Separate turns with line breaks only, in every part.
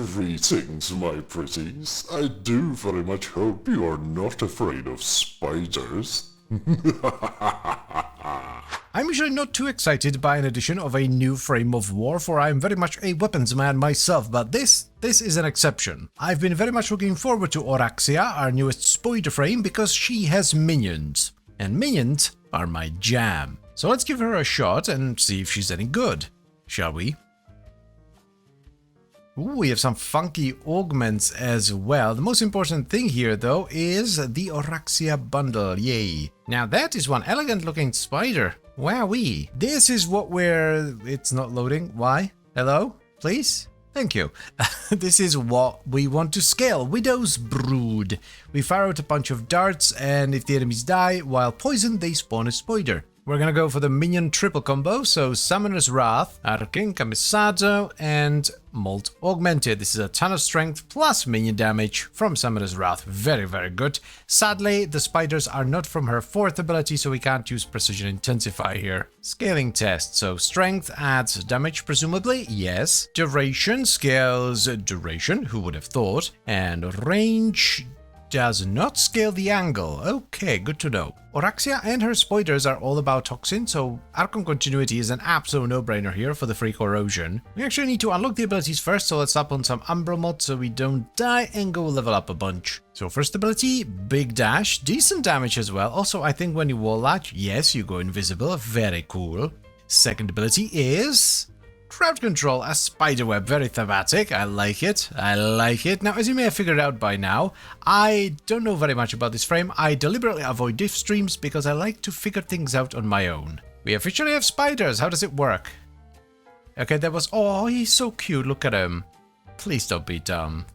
Greetings, my pretties. I do very much hope you are not afraid of spiders.
I'm usually not too excited by an edition of a new frame of war, for I'm very much a weapons man myself, but this is an exception. I've been very much looking forward to Oraxia, our newest spider frame, because she has minions. And minions are my jam. So let's give her a shot and see if she's any good, shall we? Ooh, we have some funky augments as well. The most important thing here, though, is the Oraxia bundle. Yay. Now that is one elegant looking spider. Wowee. This is what it's not loading. Why? Hello? Please? Thank you. This is what we want to scale. Widow's Brood. We fire out a bunch of darts, and if the enemies die while poisoned, they spawn a spider. We're gonna go for the Minion triple combo, so Summoner's Wrath, Arcane Camisado, and Molt Augmented. This is a ton of strength plus minion damage from Summoner's Wrath. Very, very good. Sadly, the spiders are not from her fourth ability, so we can't use Precision Intensify here. Scaling test, so strength adds damage, presumably, yes. Duration scales duration, who would have thought, and range does not scale the angle. Okay, good to know. Oraxia and her spiders are all about toxin, so Archon Continuity is an absolute no-brainer here for the free corrosion. We actually need to unlock the abilities first, so let's up on some Umbral mod so we don't die and go level up a bunch. So first ability, Big Dash, decent damage as well. Also, I think when you wall latch, yes, you go invisible, very cool. Second ability is Crowd Control, a spiderweb, very thematic, I like it, Now, as you may have figured out by now, I don't know very much about this frame. I deliberately avoid diff streams because I like to figure things out on my own. We officially have spiders, how does it work? Okay, that was, oh, he's so cute, look at him. Please don't be dumb.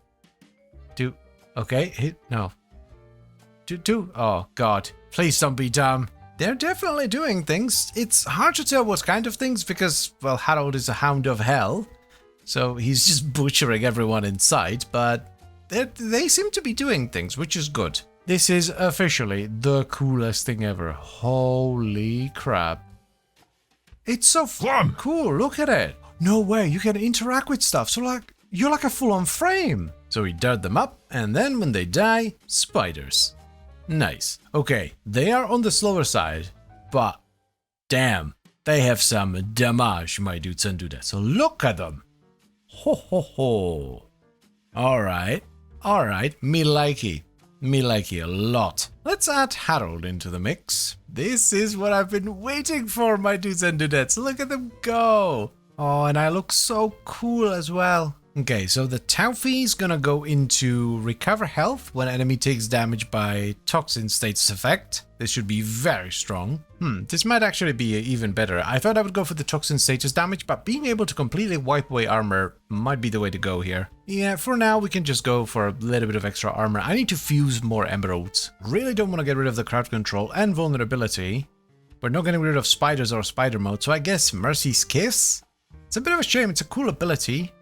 Oh god, please don't be dumb. They're definitely doing things. It's hard to tell what kind of things because, well, Harold is a hound of hell. So he's just butchering everyone in sight, but they seem to be doing things, which is good. This is officially the coolest thing ever. Holy crap. It's so fun. Cool, look at it. No way, you can interact with stuff. So you're like a full-on frame. So we dart them up, and then when they die, spiders. Nice. Okay, they are on the slower side, but damn, they have some damage, my dudes and dudettes. So look at them. Ho ho ho. Alright, me likey a lot. Let's add Harold into the mix. This is what I've been waiting for, my dudes and dudettes. Look at them go. Oh, and I look so cool as well. Okay, so the Taufie's gonna go into Recover Health when enemy takes damage by Toxin status effect. This should be very strong. This might actually be even better. I thought I would go for the Toxin status damage, but being able to completely wipe away armor might be the way to go here. Yeah, for now we can just go for a little bit of extra armor. I need to fuse more emeralds. Really don't want to get rid of the crowd control and vulnerability. We're not getting rid of spiders or spider mode, so I guess Mercy's Kiss? It's a bit of a shame, it's a cool ability.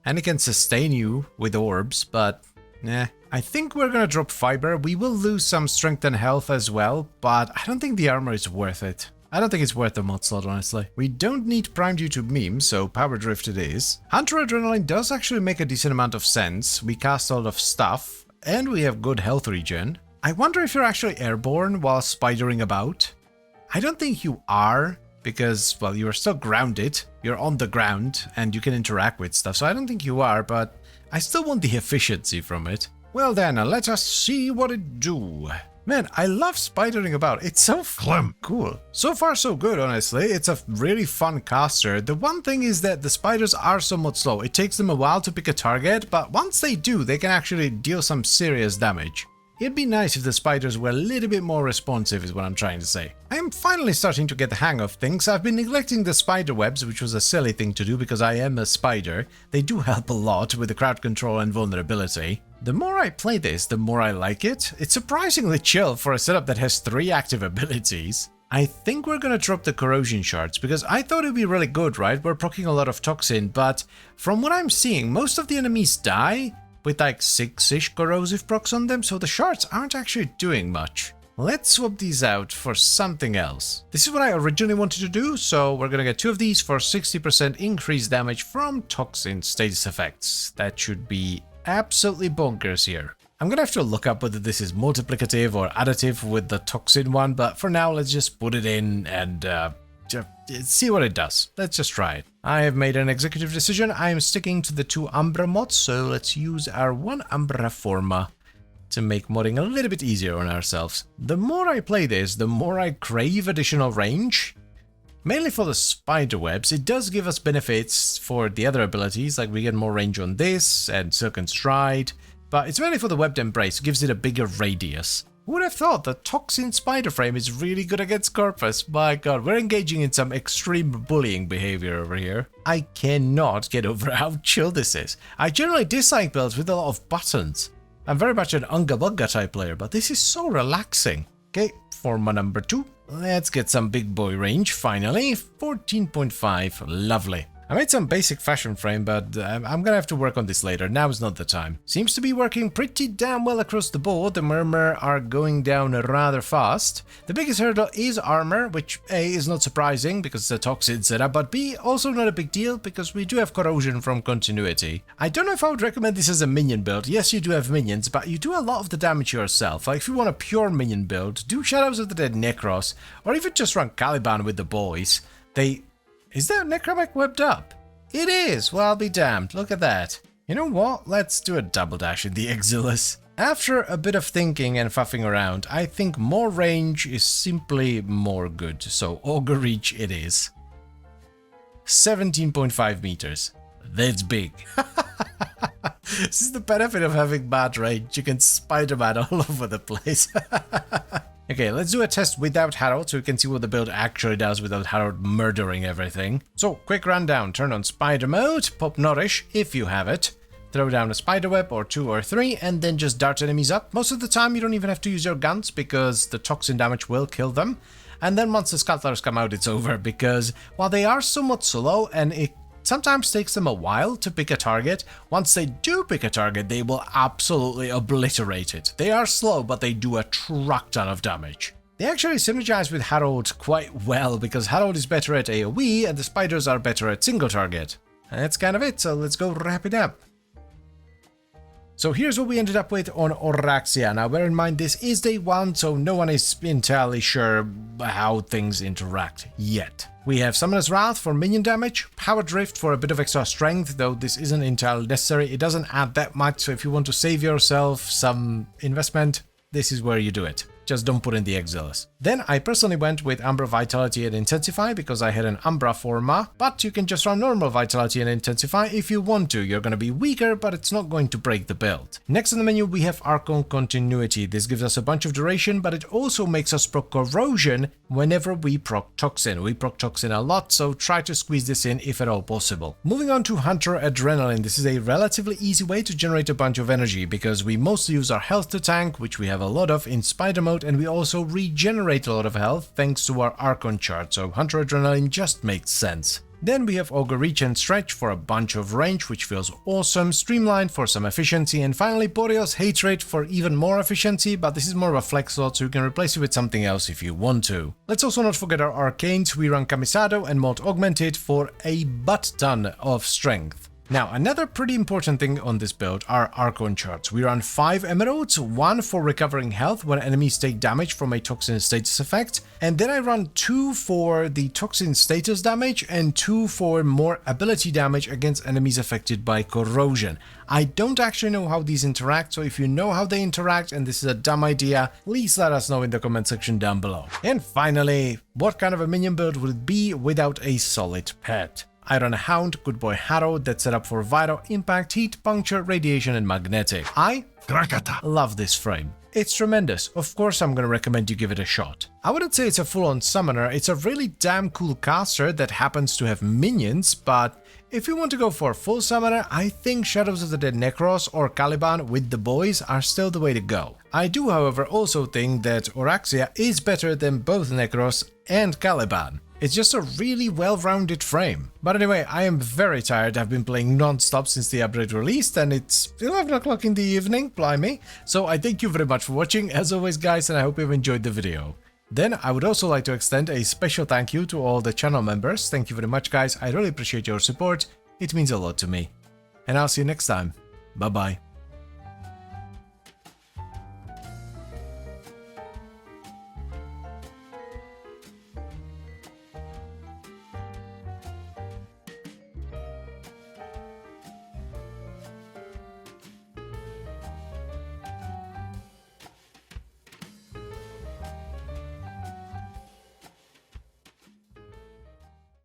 And it can sustain you with orbs, but I think we're gonna drop fiber. We will lose some strength and health as well, but I don't think the armor is worth it. I don't think it's worth the mod slot, honestly. We don't need primed YouTube memes, so power drift it is. Hunter Adrenaline does actually make a decent amount of sense. We cast a lot of stuff, and we have good health regen. I wonder if you're actually airborne while spidering about. I don't think you are, because, well, you're still grounded, you're on the ground, and you can interact with stuff, so I don't think you are, but I still want the efficiency from it. Well then, let us see what it do. Man, I love spidering about, it's so cool. So far so good, honestly, it's a really fun caster. The one thing is that the spiders are somewhat slow. It takes them a while to pick a target, but once they do, they can actually deal some serious damage. It'd be nice if the spiders were a little bit more responsive is what I'm trying to say. I am finally starting to get the hang of things. I've been neglecting the spider webs, which was a silly thing to do because I am a spider. They do help a lot with the crowd control and vulnerability. The more I play this, the more I like it. It's surprisingly chill for a setup that has 3 active abilities. I think we're gonna drop the corrosion shards because I thought it'd be really good, right? We're proccing a lot of toxin, but from what I'm seeing, most of the enemies die with like 6-ish corrosive procs on them, so the shards aren't actually doing much. let's swap these out for something else. This is what I originally wanted to do, so we're gonna get 2 of these for 60% increased damage from toxin status effects. That should be absolutely bonkers here. I'm gonna have to look up whether this is multiplicative or additive with the toxin one, but for now let's just put it in and just see what it does. Let's just try it. I have made an executive decision. I am sticking to the 2 Umbra mods, so let's use our 1 Umbra Forma to make modding a little bit easier on ourselves. The more I play this, the more I crave additional range. Mainly for the spider webs. It does give us benefits for the other abilities, like we get more range on this and Silken Stride, but it's mainly for the webbed embrace. It gives it a bigger radius. Who would have thought the Toxin Spider Frame is really good against Corpus? My god, we're engaging in some extreme bullying behavior over here. I cannot get over how chill this is. I generally dislike builds with a lot of buttons. I'm very much an Unga Bunga type player, but this is so relaxing. Okay, Forma number 2. Let's get some big boy range, finally. 14.5, lovely. I made some basic fashion frame, but I'm gonna have to work on this later. Now is not the time. Seems to be working pretty damn well across the board. The murmur are going down rather fast. The biggest hurdle is armor, which A is not surprising because it's a toxin setup, but B also not a big deal because we do have corrosion from continuity. I don't know if I would recommend this as a minion build. Yes, you do have minions, but you do a lot of the damage yourself. Like if you want a pure minion build, do Shadows of the Dead Necros, or even just run Caliban with the boys. Is that Necromech webbed up? It is! Well, I'll be damned. Look at that. You know what? Let's do a double dash in the Exilus. After a bit of thinking and faffing around, I think more range is simply more good. So Augur Reach it is. 17.5 meters. That's big. This is the benefit of having bad range. You can Spider-Man all over the place. Okay, let's do a test without Harold so we can see what the build actually does without Harold murdering everything. So, quick rundown. Turn on Spider Mode, pop Nourish if you have it. Throw down a spider web or 2 or 3 and then just dart enemies up. Most of the time you don't even have to use your guns because the toxin damage will kill them. And then once the scuttlers come out it's over because while they are somewhat slow and it sometimes takes them a while to pick a target, once they do pick a target, they will absolutely obliterate it. They are slow, but they do a truck ton of damage. They actually synergize with Harold quite well, because Harold is better at AoE, and the spiders are better at single target. And that's kind of it, so let's go wrap it up. So here's what we ended up with on Oraxia. Now bear in mind this is day 1, so no one is entirely sure how things interact yet. We have Summoner's Wrath for minion damage, Power Drift for a bit of extra strength, though this isn't entirely necessary. It doesn't add that much, so if you want to save yourself some investment, this is where you do it. Just don't put in the Exilus. Then I personally went with Umbra Vitality and Intensify because I had an Umbra Forma, but you can just run normal Vitality and Intensify if you want to. You're gonna be weaker, but it's not going to break the build. Next in the menu we have Archon Continuity. This gives us a bunch of duration, but it also makes us proc Corrosion whenever we proc Toxin. We proc Toxin a lot, so try to squeeze this in if at all possible. Moving on to Hunter Adrenaline. This is a relatively easy way to generate a bunch of energy because we mostly use our health to tank, which we have a lot of in Spider Mode, and we also regenerate a lot of health thanks to our Archon chart, so Hunter Adrenaline just makes sense. Then we have Augur Reach and Stretch for a bunch of range, which feels awesome, Streamline for some efficiency, and finally Boreas Hatred for even more efficiency, but this is more of a flex slot, so you can replace it with something else if you want to. Let's also not forget our Arcanes. We run Camisado and Mod Augmented for a butt ton of strength. Now, another pretty important thing on this build are Archon charts. We run 5 emeralds, 1 for recovering health when enemies take damage from a toxin status effect, and then I run 2 for the toxin status damage and 2 for more ability damage against enemies affected by corrosion. I don't actually know how these interact, so if you know how they interact and this is a dumb idea, please let us know in the comment section down below. And finally, what kind of a minion build would it be without a solid pet? I run a Hound, Good Boy Harrow that's set up for Vital, Impact, Heat, Puncture, Radiation and Magnetic. I love this frame. It's tremendous. Of course I'm gonna recommend you give it a shot. I wouldn't say it's a full-on summoner, it's a really damn cool caster that happens to have minions, but if you want to go for a full summoner, I think Shadows of the Dead Necros or Caliban with the boys are still the way to go. I do, however, also think that Oraxia is better than both Necros and Caliban. It's just a really well-rounded frame. But anyway, I am very tired. I've been playing non-stop since the update released and it's 11 o'clock in the evening, blimey. So I thank you very much for watching as always guys, and I hope you've enjoyed the video. Then I would also like to extend a special thank you to all the channel members. Thank you very much guys, I really appreciate your support. It means a lot to me. And I'll see you next time. Bye bye.